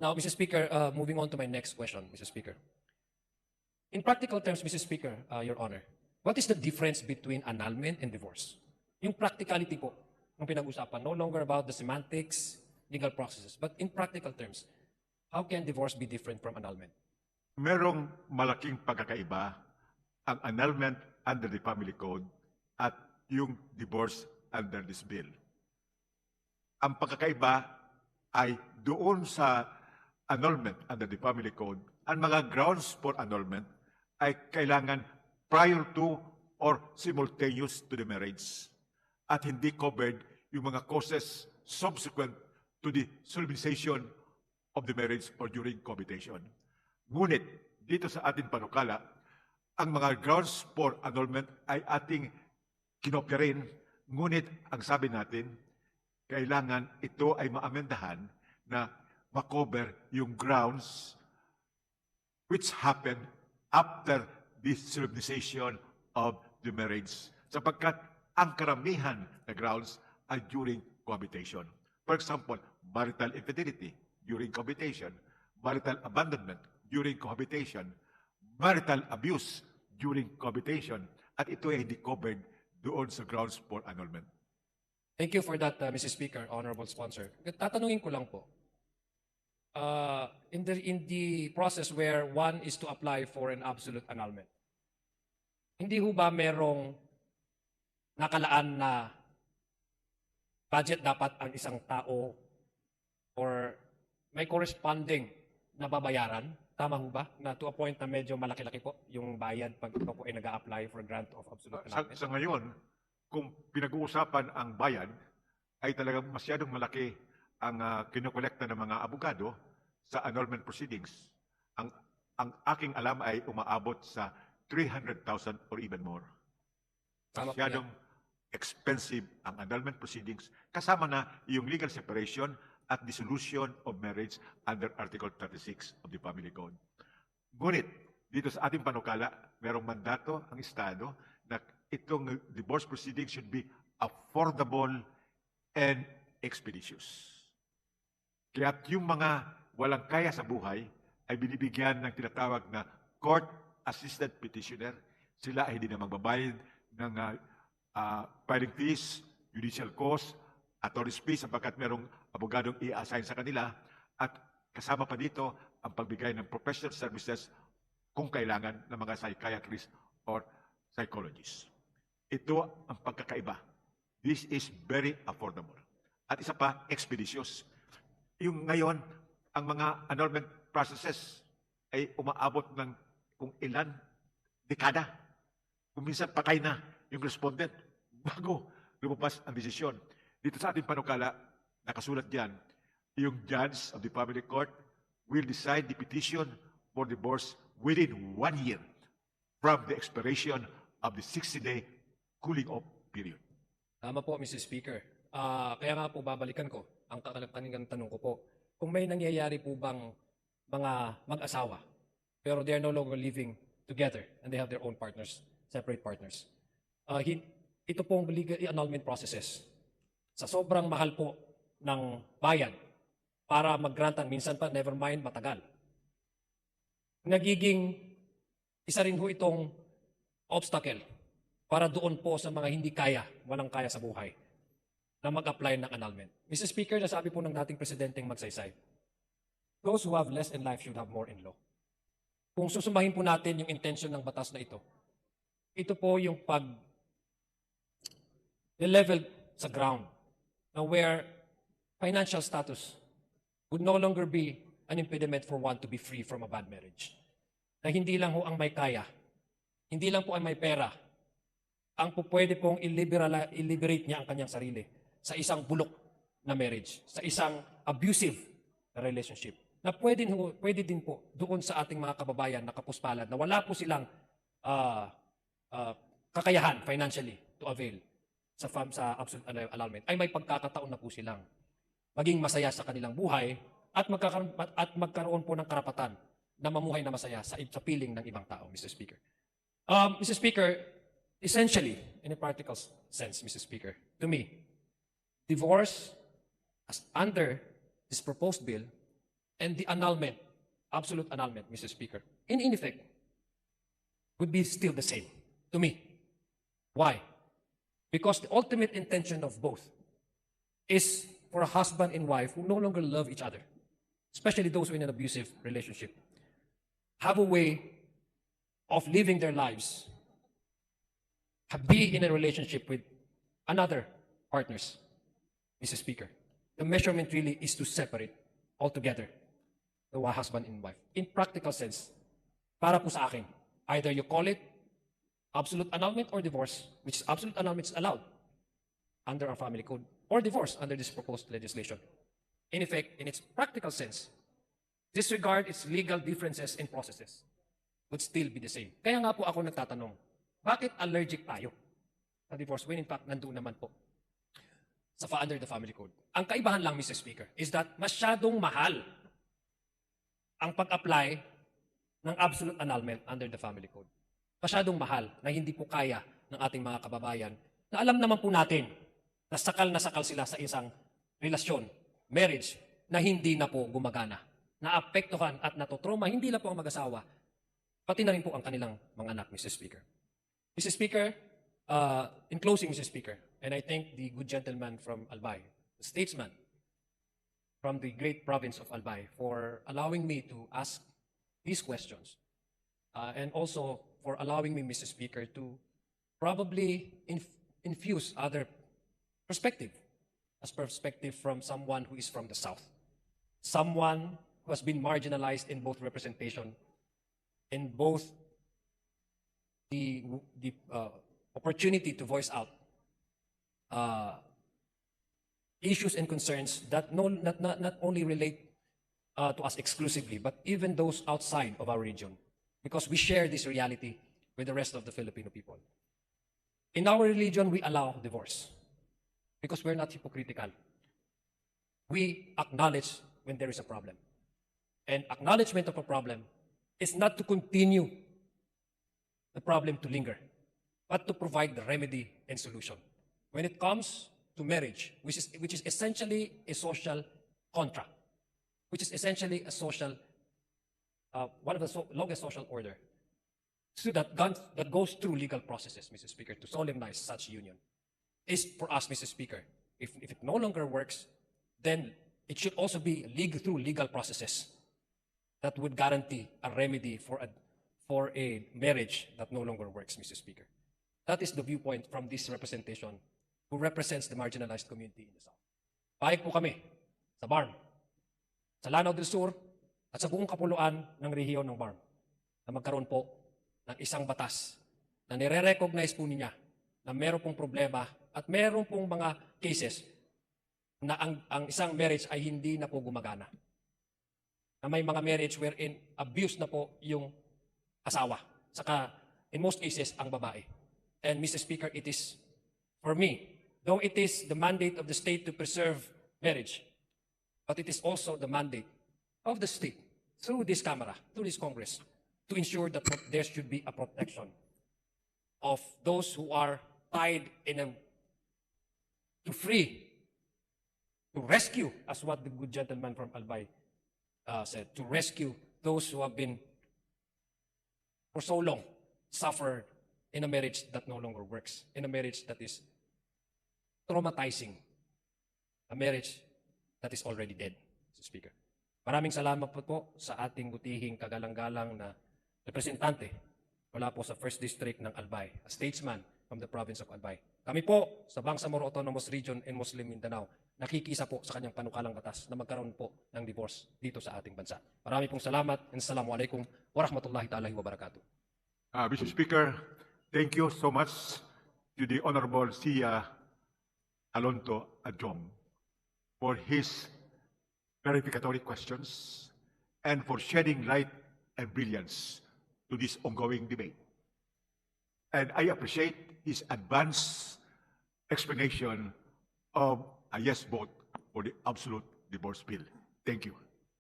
Now, Mr. Speaker, moving on to my next question, Mr. Speaker. In practical terms, Mr. Speaker, Your Honor, what is the difference between annulment and divorce? Yung practicality po, yung pinag-usapan, no longer about the semantics, legal processes, but in practical terms, how can divorce be different from annulment? Merong malaking pagkakaiba ang annulment under the Family Code at yung divorce under this bill. Ang pagkakaiba ay doon sa annulment under the Family Code, ang mga grounds for annulment ay kailangan prior to or simultaneous to the marriage at hindi covered yung mga causes subsequent to the solemnization of the marriage or during cohabitation. Ngunit, dito sa ating panukala, ang mga grounds for annulment ay ating kinopya rin, ngunit ang sabi natin, kailangan ito ay maamendahan na makover yung grounds which happen after the solemnization of the marriage, sapagkat ang karamihan na grounds ay during cohabitation. For example, marital infidelity during cohabitation, marital abandonment during cohabitation, marital abuse during cohabitation, at ito ay hindi covered doon sa grounds for annulment. Thank you for that, Mr. Speaker, Honorable Sponsor. Tatanungin ko lang po, in the process where one is to apply for an absolute annulment, hindi ho ba merong nakalaan na budget dapat ang isang tao or may corresponding na babayaran? Tama ho ba? Na to a point na medyo malaki-laki po yung bayad pag ito po ay nag-a-apply for grant of absolute annulment? Sa ngayon, kung pinag-uusapan ang bayad, ay talagang masyadong malaki ang kinokolekta ng mga abogado sa annulment proceedings. Ang aking alam ay umaabot sa 300,000 or even more. Masyadong expensive ang annulment proceedings, kasama na yung legal separation at dissolution of marriage under Article 36 of the Family Code. Ngunit, dito sa ating panukala, merong mandato ang Estado na itong divorce proceedings should be affordable and expeditious. Kaya yung mga walang kaya sa buhay ay binibigyan ng tinatawag na court-assisted petitioner. Sila ay hindi na magbabayad ng filing fees, judicial costs, attorney's fees sapagkat merong abogadong i-assign sa kanila at kasama pa dito ang pagbigay ng professional services kung kailangan ng mga psychiatrists or psychologists. Ito ang pagkakaiba. This is very affordable. At isa pa, expeditious. Yung ngayon, ang mga annulment processes ay umaabot ng kung ilan dekada. Kung minsan patay na yung respondent bago lumabas ang desisyon. Dito sa ating panukala, nakasulat diyan, yung judge of the family court will decide the petition for divorce within 1 year from the expiration of the 60-day cooling off period. Tama po, Mr. Speaker. Kaya nga po babalikan ko ang kaninang tanong ko po. Kung may nangyayari po bang mga mag-asawa, pero they are no longer living together and they have their own partners, separate partners. Ito pong legal annulment processes. Sa sobrang mahal po ng bayan para mag-grantan, minsan pa, never mind, matagal. Nagiging isa rin ho itong obstacle para doon po sa mga hindi kaya, walang kaya sa buhay, na mag-apply ng annulment. Mr. Speaker, nasabi po ng dating presidenteng Magsaysay, those who have less in life should have more in law. Kung susumahin po natin yung intention ng batas na ito po yung level sa ground na where financial status would no longer be an impediment for one to be free from a bad marriage. Na hindi lang ho ang may kaya, hindi lang po ang may pera, ang po pwede pong i-liberate niya ang kanyang sarili sa isang bulok na marriage, sa isang abusive na relationship. Na pwede din po doon sa ating mga kababayan na kapuspalad na wala po silang kakayahan financially to avail sa absolute annulment, ay may pagkakataon na po silang maging masaya sa kanilang buhay at magkaroon po ng karapatan na mamuhay na masaya sa piling ng ibang tao, Mr. Speaker. Mr. Speaker, essentially, in a practical sense, Mr. Speaker, to me, divorce as under this proposed bill and the annulment, absolute annulment, Mr. Speaker, in effect, would be still the same to me. Why? Because the ultimate intention of both is for a husband and wife who no longer love each other, especially those who are in an abusive relationship, have a way of living their lives, be in a relationship with another partners, Mr. Speaker. The measurement really is to separate altogether the husband and wife. In practical sense, para po sa akin, either you call it absolute annulment or divorce, which is absolute annulment is allowed under our family code, or divorce under this proposed legislation. In effect, in its practical sense, disregard its legal differences in processes would still be the same. Kaya nga po ako nagtatanong, bakit allergic tayo sa divorce when in fact nandun naman po sa under the family code? Ang kaibahan lang, Mr. Speaker, is that masyadong mahal ang pag-apply ng absolute annulment under the family code. Masyadong mahal na hindi po kaya ng ating mga kababayan na alam naman po natin na sakal sila sa isang relasyon, marriage, na hindi na po gumagana. Naapektuhan at natotrauma, hindi lang po ang mag-asawa, pati na rin po ang kanilang mga anak, Mr. Speaker. Mr. Speaker, in closing, Mr. Speaker, and I thank the good gentleman from Albay, the statesman from the great province of Albay, for allowing me to ask these questions, and also for allowing me, Mr. Speaker, to probably infuse other perspective, as perspective from someone who is from the South, someone who has been marginalized in both representation, in both the opportunity to voice out issues and concerns that not only relate to us exclusively, but even those outside of our region, because we share this reality with the rest of the Filipino people. In our religion, we allow divorce because we're not hypocritical. We acknowledge when there is a problem. And acknowledgement of a problem is not to continue the problem to linger, but to provide the remedy and solution. When it comes to marriage, which is essentially a social contract, which is essentially a social, one of the longest social order, so that goes through legal processes, Mr. Speaker, to solemnize such union, is for us, Mr. Speaker. If it no longer works, then it should also be through legal processes that would guarantee a remedy for a marriage that no longer works, Mr. Speaker. That is the viewpoint from this representation who represents the marginalized community in the South. Pahig po kami sa BARM, sa Lanao del Sur, at sa buong kapuluan ng rehiyon ng BARM na magkaroon po ng isang batas na nire-recognize po niya na meron pong problema at meron pong mga cases na ang isang marriage ay hindi na po gumagana. Na may mga marriage wherein abuse na po yung asawa. Saka, in most cases, ang babae. And Mr. Speaker, it is, for me, though it is the mandate of the state to preserve marriage, but it is also the mandate of the state, through this Camera, through this Congress, to ensure that there should be a protection of those who are tied to free, to rescue, as what the good gentleman from Albay said, to rescue those who have been for so long suffered in a marriage that no longer works, in a marriage that is traumatizing, a marriage that is already dead, Mr. Speaker. Maraming salamat po sa ating butihing kagalang-galang na representante mula po sa 1st District ng Albay, a statesman from the province of Albay. Kami po sa Bangsamoro Autonomous Region and Muslim Mindanao, nakikisa po sa kanyang panukalang batas na magkaroon po ng divorce dito sa ating bansa. Marami pong salamat and assalamualaikum warahmatullahi ta'ala wabarakatuh. Mr. Speaker, thank you so much to the Honorable Sia Alonto Adjong for his clarificatory questions and for shedding light and brilliance to this ongoing debate. And I appreciate his advanced explanation of a yes vote for the absolute divorce bill. Thank you.